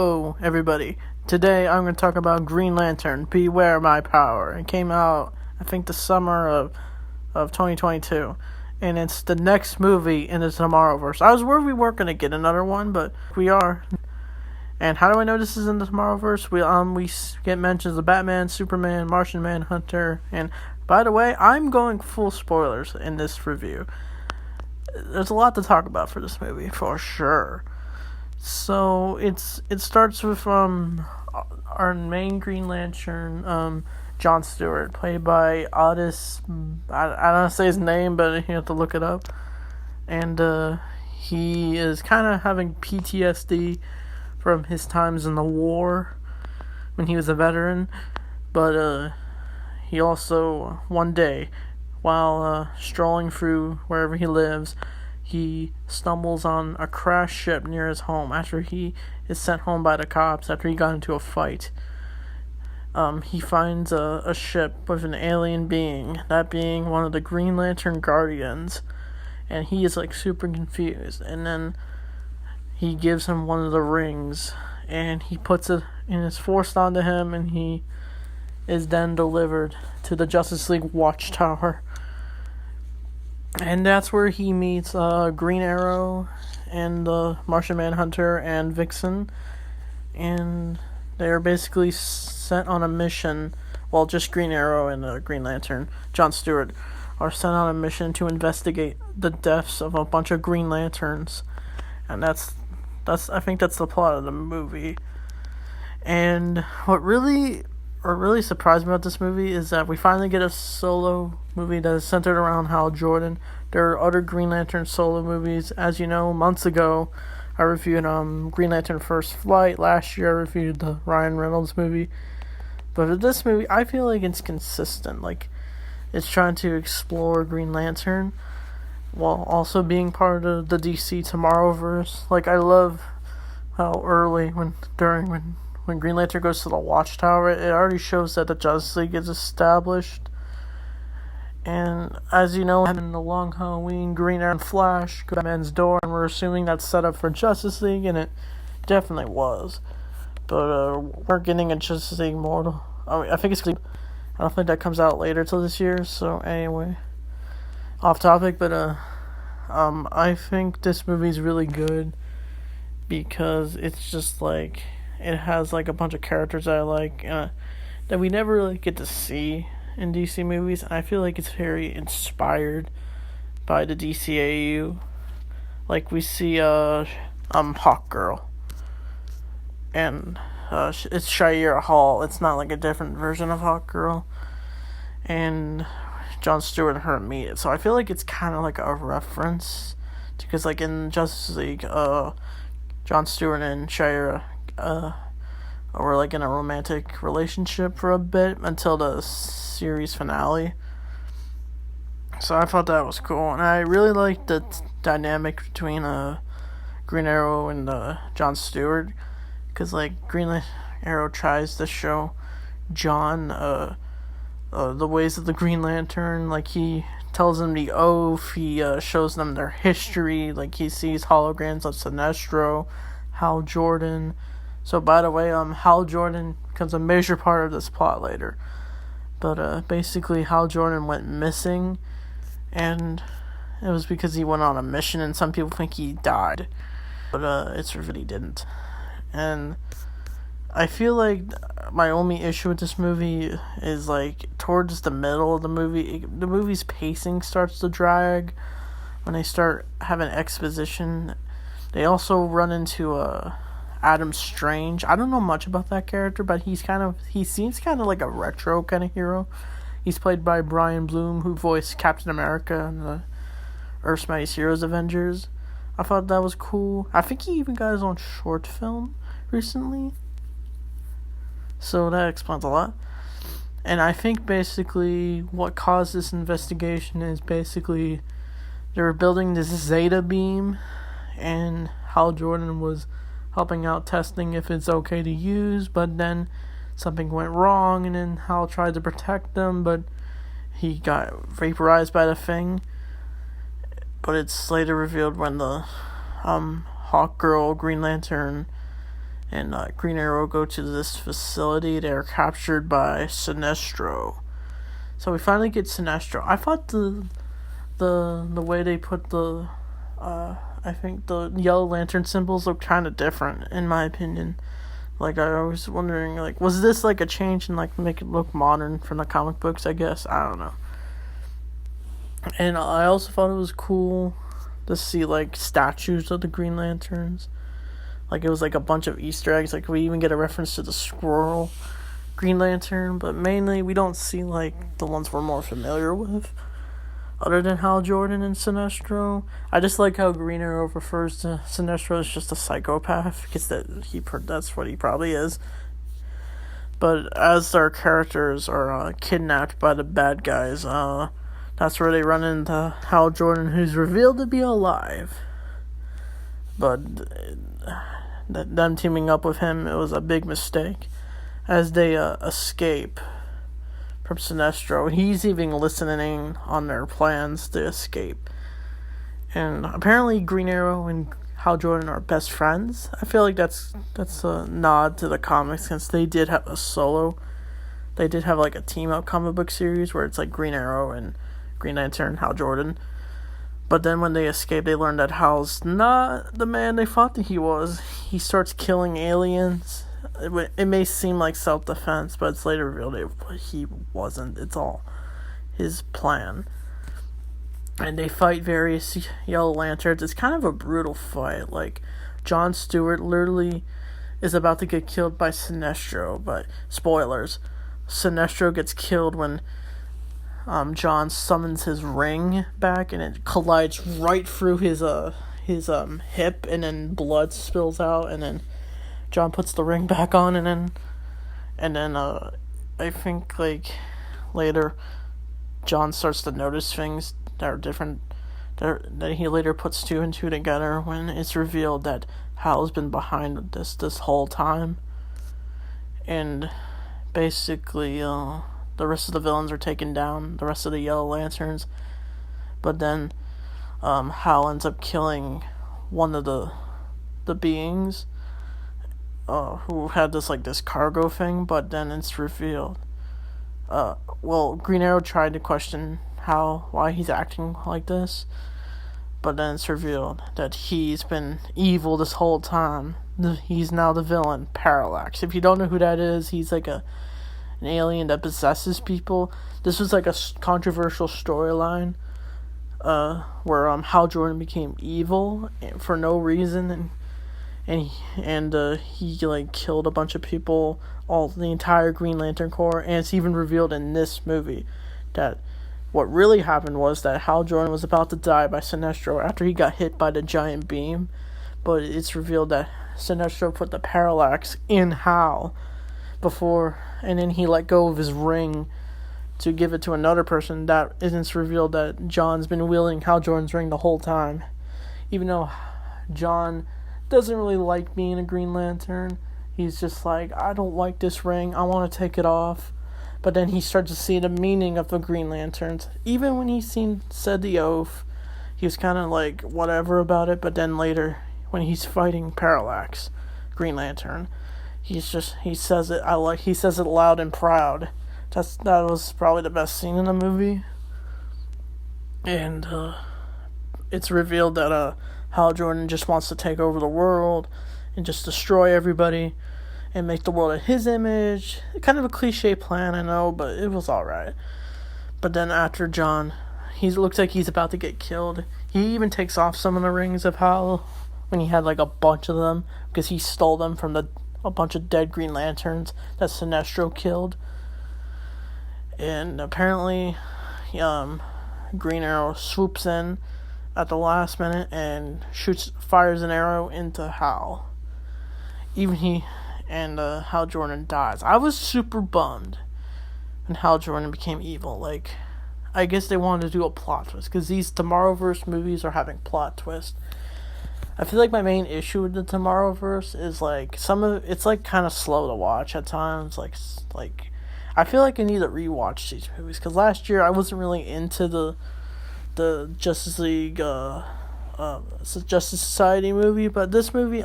Hello, everybody. Today I'm going to talk about Green Lantern, Beware My Power. It came out, I think, the summer of 2022. And it's the next movie in the Tomorrowverse. I was worried we weren't going to get another one, but we are. And how do I know this is in the Tomorrowverse? We get mentions of Batman, Superman, Martian Manhunter, and by the way, I'm going full spoilers in this review. There's a lot to talk about for this movie, for sure. So it starts with our main Green Lantern, John Stewart, played by Otis. I don't know how to say his name, but you have to look it up. And he is kind of having PTSD from his times in the war when he was a veteran. But he also, one day, while strolling through wherever he lives, he stumbles on a crashed ship near his home after he is sent home by the cops after he got into a fight. He finds a ship with an alien being, that being one of the Green Lantern Guardians, and he is super confused. And then he gives him one of the rings, and he puts it and it's forced onto him, and he is then delivered to the Justice League Watchtower. And that's where he meets Green Arrow and the Martian Manhunter and Vixen. And they're basically sent on a mission. Well, just Green Arrow and Green Lantern, John Stewart, are sent on a mission to investigate the deaths of a bunch of Green Lanterns. And I think that's the plot of the movie. And what really surprised me about this movie is that we finally get a solo movie that is centered around Hal Jordan. There are other Green Lantern solo movies. As you know, months ago, I reviewed Green Lantern First Flight. Last year, I reviewed the Ryan Reynolds movie. But with this movie, I feel like it's consistent. It's trying to explore Green Lantern while also being part of the DC Tomorrowverse. I love how early, when Green Lantern goes to the Watchtower, it already shows that the Justice League is established. And as you know, in the Long Halloween, Green Arrow and Flash go to Batman's door, and we're assuming that's set up for Justice League, and it definitely was. But we're getting a Justice League Mortal. I think I don't think that comes out later till this year. So anyway, off topic, but I think this movie's really good because it's just it has a bunch of characters that I like that we never really get to see in DC movies. I feel like it's very inspired by the DCAU. We see Hawkgirl, and it's Shira Hall. It's not a different version of Hawkgirl, and John Stewart and her meet it. So I feel like it's kind of a reference because in Justice League, John Stewart and Shira were in a romantic relationship for a bit until the series finale. So I thought that was cool, and I really liked the dynamic between Green Arrow and John Stewart, because Green Arrow tries to show John the ways of the Green Lantern. He tells them the oath, he shows them their history, he sees holograms of Sinestro, Hal Jordan. So, by the way, Hal Jordan becomes a major part of this plot later. But, basically, Hal Jordan went missing, and it was because he went on a mission, and some people think he died. But, it's revealed he didn't. And I feel like my only issue with this movie is, towards the middle of the movie, the movie's pacing starts to drag when they start having exposition. They also run into, Adam Strange. I don't know much about that character, but he seems kind of like a retro kind of hero. He's played by Brian Bloom, who voiced Captain America in the Earth's Mightiest Heroes Avengers. I thought that was cool. I think he even got his own short film recently. So that explains a lot. And I think basically what caused this investigation is basically they were building this Zeta beam, and Hal Jordan was helping out testing if it's okay to use, but then something went wrong, and then Hal tried to protect them, but he got vaporized by the thing. But it's later revealed when the Hawkgirl Green Lantern and Green Arrow go to this facility. They're captured by Sinestro. So we finally get Sinestro. I thought the way they put the I think the Yellow Lantern symbols look kind of different, in my opinion. Like, I was wondering, like, was this like a change and like make it look modern from the comic books? I guess, I don't know. And I also thought it was cool to see like statues of the Green Lanterns. Like, it was like a bunch of Easter eggs. Like, we even get a reference to the squirrel Green Lantern, but mainly we don't see like the ones we're more familiar with, other than Hal Jordan and Sinestro. I just like how Green Arrow refers to Sinestro as just a psychopath, because that's what he probably is. But as our characters are kidnapped by the bad guys, that's where they run into Hal Jordan, who's revealed to be alive. But them teaming up with him, it was a big mistake, as they escape from Sinestro. He's even listening on their plans to escape. And apparently Green Arrow and Hal Jordan are best friends. I feel like that's a nod to the comics, since they did have they did have like a team up comic book series where it's like Green Arrow and Green Lantern, Hal Jordan. But then when they escape, they learn that Hal's not the man they thought that he was. He starts killing aliens. It may seem like self-defense, but it's later revealed he wasn't. It's all his plan. And they fight various Yellow Lanterns. It's kind of a brutal fight. Like, Jon Stewart literally is about to get killed by Sinestro, but spoilers, Sinestro gets killed when Jon summons his ring back, and it collides right through his hip, and then blood spills out, and then Jon puts the ring back on, and then I think like later Jon starts to notice things that are different, that he later puts two and two together when it's revealed that Hal's been behind this whole time. And basically the rest of the villains are taken down, the rest of the Yellow Lanterns, but then Hal ends up killing one of the beings who had this cargo thing, but then it's revealed. Green Arrow tried to question why he's acting like this, but then it's revealed that he's been evil this whole time. He's now the villain, Parallax. If you don't know who that is, he's like an alien that possesses people. This was like a controversial storyline where Hal Jordan became evil for no reason, and he like killed a bunch of people, the entire Green Lantern Corps. And it's even revealed in this movie that what really happened was that Hal Jordan was about to die by Sinestro after he got hit by the giant beam, but it's revealed that Sinestro put the Parallax in Hal before, and then he let go of his ring to give it to another person. That isn't revealed that Jon's been wielding Hal Jordan's ring the whole time, even though Jon doesn't really like being a Green Lantern. He's just like, I don't like this ring, I want to take it off. But then he starts to see the meaning of the Green Lanterns. Even when he said the oath, he was kind of like whatever about it. But then later, when he's fighting Parallax, Green Lantern, he says it. He says it loud and proud. That was probably the best scene in the movie. And it's revealed that Hal Jordan just wants to take over the world and just destroy everybody and make the world in his image. Kind of a cliche plan, I know, but it was alright. But then after Jon, he looks like he's about to get killed. He even takes off some of the rings of Hal when he had like a bunch of them, because he stole them from a bunch of dead Green Lanterns that Sinestro killed. And apparently Green Arrow swoops in at the last minute and fires an arrow into Hal. Hal Jordan dies. I was super bummed when Hal Jordan became evil. Like, I guess they wanted to do a plot twist, because these Tomorrowverse movies are having plot twists. I feel like my main issue with the Tomorrowverse is like it's like kind of slow to watch at times. Like I feel like I need to rewatch these movies, because last year I wasn't really into the Justice League Justice Society movie, but this movie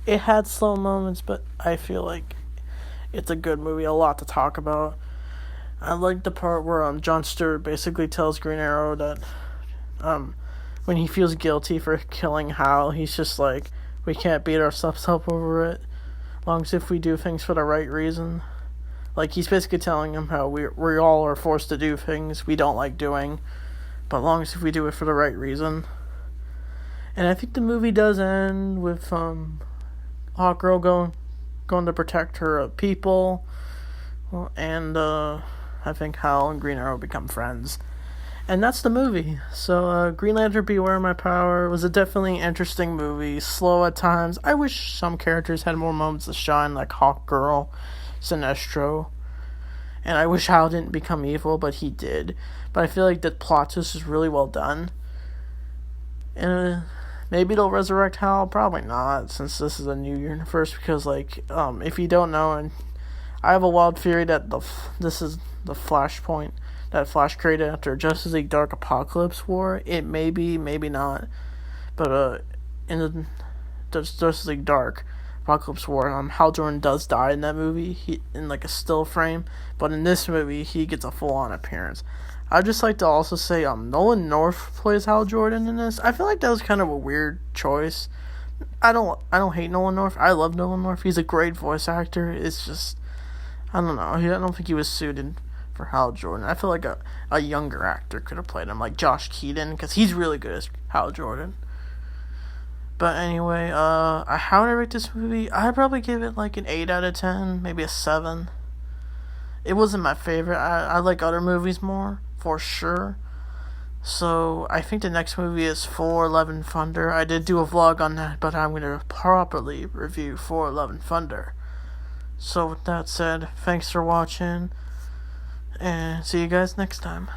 It had slow moments, but I feel like it's a good movie, a lot to talk about. I like the part where Jon Stewart basically tells Green Arrow that um when he feels guilty for killing Hal, he's just like, we can't beat ourselves up over it, as long as if we do things for the right reason. Like, he's basically telling him how we all are forced to do things we don't like doing, but as long as if we do it for the right reason. And I think the movie does end with Hawkgirl going to protect her people, and I think Hal and Green Arrow become friends. And that's the movie. So, Green Lantern Beware My Power was a definitely interesting movie. Slow at times. I wish some characters had more moments to shine, like Hawkgirl, Sinestro. And I wish Hal didn't become evil, but he did. But I feel like the plot twist is really well done. And maybe they'll resurrect Hal. Probably not, since this is a new universe. Because, if you don't know, and I have a wild theory that this is the Flashpoint that Flash created after Justice League Dark Apocalypse War. It may be, maybe not. But in the Justice League Dark Apocalypse War, Hal Jordan does die in that movie, in a still frame. But in this movie, he gets a full-on appearance. I'd just like to also say Nolan North plays Hal Jordan in this. I feel like that was kind of a weird choice. I don't hate Nolan North. I love Nolan North. He's a great voice actor. It's just, I don't know. I don't think he was suited for Hal Jordan. I feel like a younger actor could have played him, like Josh Keaton, because he's really good as Hal Jordan. But anyway, how would I rate this movie? I'd probably give it an 8 out of 10, maybe a 7. It wasn't my favorite. I like other movies more, for sure. So, I think the next movie is 411 Thunder. I did do a vlog on that, but I'm going to properly review 411 Thunder. So, with that said, thanks for watching, and see you guys next time.